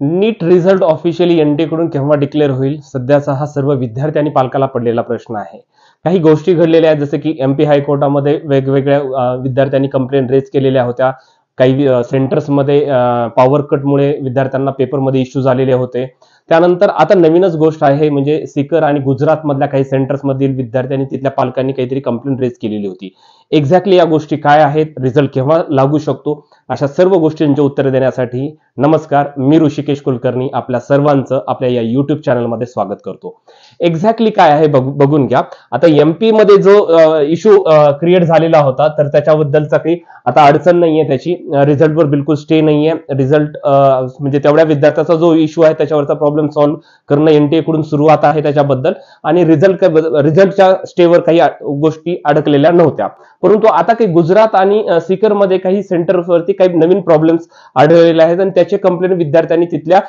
नीट result officially NTA कडून केव्हा declare होईल, सध्याचा हा सर्व विद्यार्थी आणि पालकाला पडलेला प्रश्न आहे. काही गोष्टी घडलेल्या आहेत, जसे की एमपी हायकोर्टामध्ये वेगवेगळ्या विद्यार्थ्यांनी कंप्लेंट रेज केलेल्या होत्या. काही सेंटर्समध्ये पॉवर कटमुळे विद्यार्थ्यांना पेपरमध्ये इश्यू झालेले होते. त्यानंतर आता नवीनच गोष्ट आहे, म्हणजे सीकर आणि गुजरात मधल्या काही सेंटर्स मधील विद्यार्थ्यांनी तिथल्या पालकांनी काहीतरी कंप्लेंट रेज केलेली होती. एक्झॅक्टली या गोष्टी काय आहेत, रिझल्ट केव्हा लागू शकतो, अशा सर्व गोष्टींचे उत्तर देण्यासाठी नमस्कार, मी ऋषिकेश कुलकर्णी आपल्या सर्वांचं आपल्या या युट्यूब चॅनलमध्ये स्वागत करतो. एक्झॅक्टली काय आहे बघून घ्या. आता एमपी मध्ये जो इश्यू क्रिएट झालेला होता, तर त्याच्याबद्दलचा काही आता अडचण नाहीये, त्याची रिझल्टवर बिलकुल स्टे नाहीये. रिझल्ट म्हणजे तेवढ्या विद्यार्थ्याचा जो इश्यू आहे त्याच्यावरचा प्रॉब्लेम सॉल्व्ह करणं एनटीए कडून सुरुवात आहे त्याच्याबद्दल, आणि रिझल्टच्या स्टेवर काही गोष्टी अडकलेल्या नव्हत्या. परंतु आता काही गुजरात आणि सीकरमध्ये काही सेंटरवरती काही नवीन प्रॉब्लेम्स आढळलेले आहेत, आणि त्याचे कंप्लेंट विद्यार्थ्यांनी तिथल्या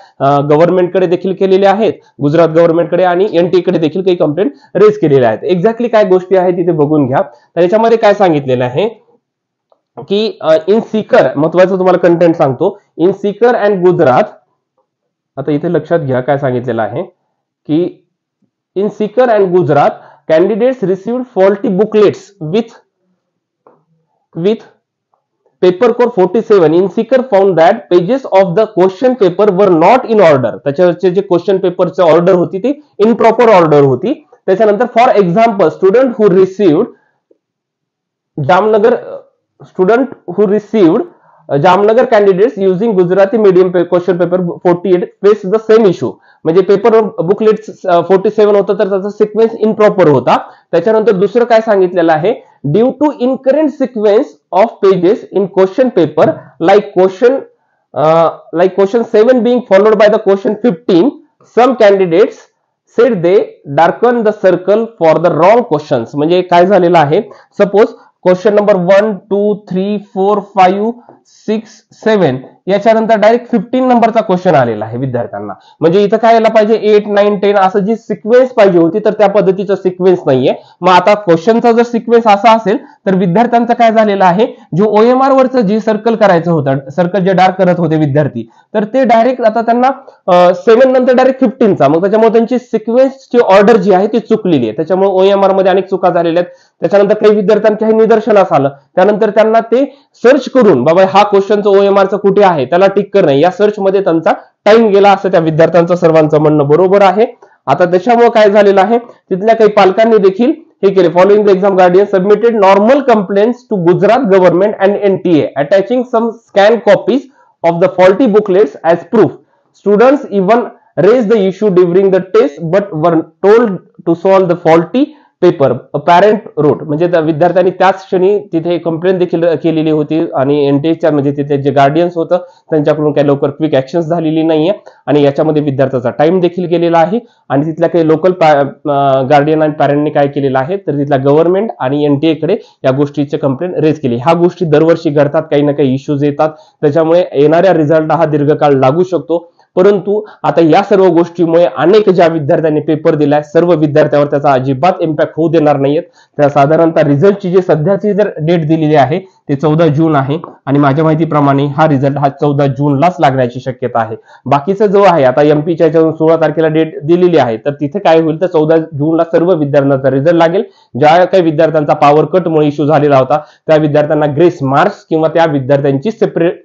गव्हर्नमेंटकडे देखील केलेले आहेत, गुजरात गव्हर्नमेंटकडे आणि एनटीए कडे देखील काही कंप्लेंट रेज केलेल्या आहेत. एक्झॅक्टली काय गोष्टी आहेत तिथे बघून घ्या. तर याच्यामध्ये काय सांगितलेलं आहे की इन सीकर, महत्वाचं तुम्हाला कंटेंट सांगतो, इन सीकर अँड गुजरात. आता इथे लक्षात घ्या काय सांगितलेलं आहे की in Sikar and Gujarat candidates received faulty booklets with paper core 47. In seeker found that pages of the question paper were not in order. त्याच्यावरचे जे क्वेश्चन पेपरची ऑर्डर होती ती इनप्रॉपर ऑर्डर होती. त्याच्यानंतर for example student who received Jamnagar candidates using Gujarati medium question paper 48 face the same issue. म्हणजे paper booklet 47 होतं, तर त्याचा सिक्वेन्स इनप्रॉपर होता. त्याच्यानंतर दुसरं काय सांगितलेलं आहे, due to incorrect sequence of pages in question paper like question 7 being followed by the question 15, some candidates said they darken the circle for the wrong questions. म्हणजे काय झालेलं आहे, सपोज क्वेश्चन नंबर 1 2 3 4 5 6 7 याच्यानंतर डायरेक्ट 15 नंबरचा question आलेला आहे विद्यार्थ्यांना. म्हणजे इथं काय यायला पाहिजे 8 9 10 असं जी सिक्वेन्स पाहिजे होती, तर त्या पद्धतीचा सिक्वेन्स नाहीये. मग आता क्वेश्चनचा जर सिक्वेन्स असा असेल तर विद्यार्थ्यांचं काय झालेलं आहे, जो ओएमआर वरचं जे सर्कल करायचं होतं, सर्कल जे डार्क करत होते विद्यार्थी, तर ते डायरेक्ट आता त्यांना 7 नंतर डायरेक्ट 15चा, मग त्याच्यामुळे त्यांची सिक्वेन्सची ऑर्डर जी आहे ती चुकलेली आहे. त्याच्यामुळे ओएमआर मध्ये अनेक चुका झालेल्या आहेत. त्याच्यानंतर काही विद्यार्थ्यांच्या हे निदर्शनास आलं, त्यानंतर त्यांना ते सर्च करून बाबा हा क्वेश्चनचं ओएमआरचं कुठे आहे त्याला टिक करणे, या सर्च मध्ये त्यांचा टाइम गेला, असं त्या विद्यार्थ्यांचं सर्वांचं म्हणणं बरोबर आहे. आता त्याच्यामुळे काय झालेलं आहे, तिथल्या काही पालकांनी देखील हे केले. Following the exam guardian submitted normal complaints to Gujarat government and NTA attaching some scan copies of the faulty booklets as proof. Students even raised the issue during the test but were told to solve the faulty paper parent wrote. म्हणजे त्या विद्यार्थ्यांनी त्याच क्षणी तिथे complaint देखील केलेली होती, आणि एनटीएच्या म्हणजे तिथे जे गार्डियन्स होतं त्यांच्याकडून काही लवकर क्विक ऍक्शन झालेली नाहीये, आणि याच्यामध्ये विद्यार्थ्याचा टाइम देखील गेलेला आहे. आणि तिथल्या काही लोकल गार्डियन आणि पॅरेंटनी काय केलेलं आहे, तर तिथल्या गव्हर्नमेंट आणि एनटीए कडे या गोष्टीचे कंप्लेंट रेज केली. ह्या गोष्टी दरवर्षी घडतात, काही ना काही इश्यूज येतात, त्याच्यामुळे येणाऱ्या रिझल्टला हा दीर्घकाळ लागू शकतो. परंतु आता या सर्व गोष्टीमुळे अनेक ज्या विद्यार्थ्यांनी पेपर दिलाय सर्व विद्यार्थ्यांवर त्याचा अजिबात इम्पॅक्ट होऊ देणार नाहीयेत. त्या साधारणतः रिझल्टची जी सध्याची जर डेट दिलेली आहे ते 14 जून आहे, आणि माझ्या माहितीप्रमाणे हा रिझल्ट हा 14 जूनलाच लागण्याची शक्यता आहे. बाकीचा जो आहे आता एमपीच्या 16 तारखेला डेट दिलेली आहे, तर तिथे काय होईल तर 14 जूनला सर्व विद्यार्थ्यांचा रिझल्ट लागेल. ज्या काही विद्यार्थ्यांचा पॉवर कटमुळे इश्यू झालेला होता त्या विद्यार्थ्यांना ग्रेस मार्क्स किंवा त्या विद्यार्थ्यांची सेपरेट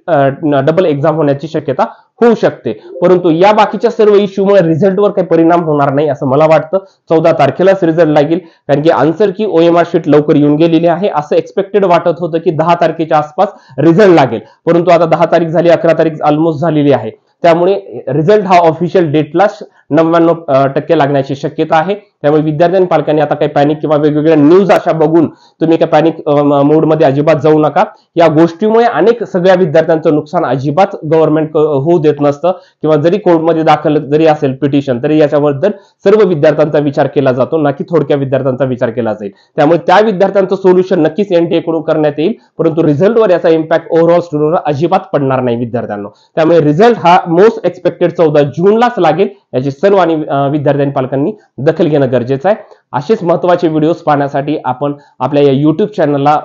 डबल एक्झाम होण्याची शक्यता होऊ शकते. परंतु या बाकीच्या सर्व इश्यूमुळे रिझल्टवर काही परिणाम होणार नाही असं मला वाटतं. 14 तारखेलाच रिझल्ट लागेल, कारण की आन्सर की ओएमआर शीट लवकर येऊन गेलेली आहे. असं एक्सपेक्टेड वाटत होतं की 10 तारखेच्या आसपास रिझल्ट लागेल, परंतु आता 10 तारीख झाली, 11 तारीख ऑलमोस्ट झालेली आहे. त्यामुळे रिझल्ट हा ऑफिशियल डेटला 99% लागण्याची शक्यता आहे. त्यामुळे विद्यार्थी आणि पालकांनी आता काही पॅनिक किंवा वेगवेगळ्या न्यूज अशा बघून तुम्ही काही पॅनिक मोडमध्ये अजिबात जाऊ नका. या गोष्टीमुळे अनेक सगळ्या विद्यार्थ्यांचं नुकसान अजिबात गव्हर्नमेंट होऊ देत नसतं, किंवा जरी कोर्टमध्ये दाखल जरी असेल पिटिशन तरी याच्याबद्दल सर्व विद्यार्थ्यांचा विचार केला जातो, ना की थोडक्या विद्यार्थ्यांचा विचार केला जाईल. त्यामुळे त्या विद्यार्थ्यांचं सोल्युशन नक्कीच एनटीए कडून करण्यात येईल, परंतु रिझल्टवर याचा इम्पॅक्ट ओव्हरऑल स्टुडंटवर अजिबात पडणार नाही विद्यार्थ्यांना. त्यामुळे रिझल्ट हा मोस्ट एक्सपेक्टेड 14 जूनलाच लागेल, याची सर्व आणि विद्यार्थी आणि पालकांनी दखल घेणं गरजेचं आहे. असेच महत्त्वाचे व्हिडिओज पाहण्यासाठी आपण आपल्या या YouTube चॅनलला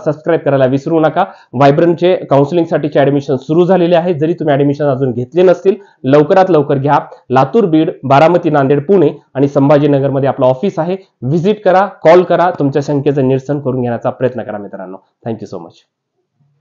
सबस्क्राईब करायला विसरू नका. व्हायब्रंटचे काउन्सिलिंगसाठीचे ऍडमिशन सुरू झालेले आहे. जरी तुम्ही ऍडमिशन अजून घेतले नसतील, लवकरात लवकर घ्या. लातूर, बीड, बारामती, नांदेड, पुणे आणि संभाजीनगरमध्ये आपलं ऑफिस आहे. व्हिजिट करा, कॉल करा, तुमच्या शंकेचं निरसन करून घेण्याचा प्रयत्न करा मित्रांनो. Thank you so much.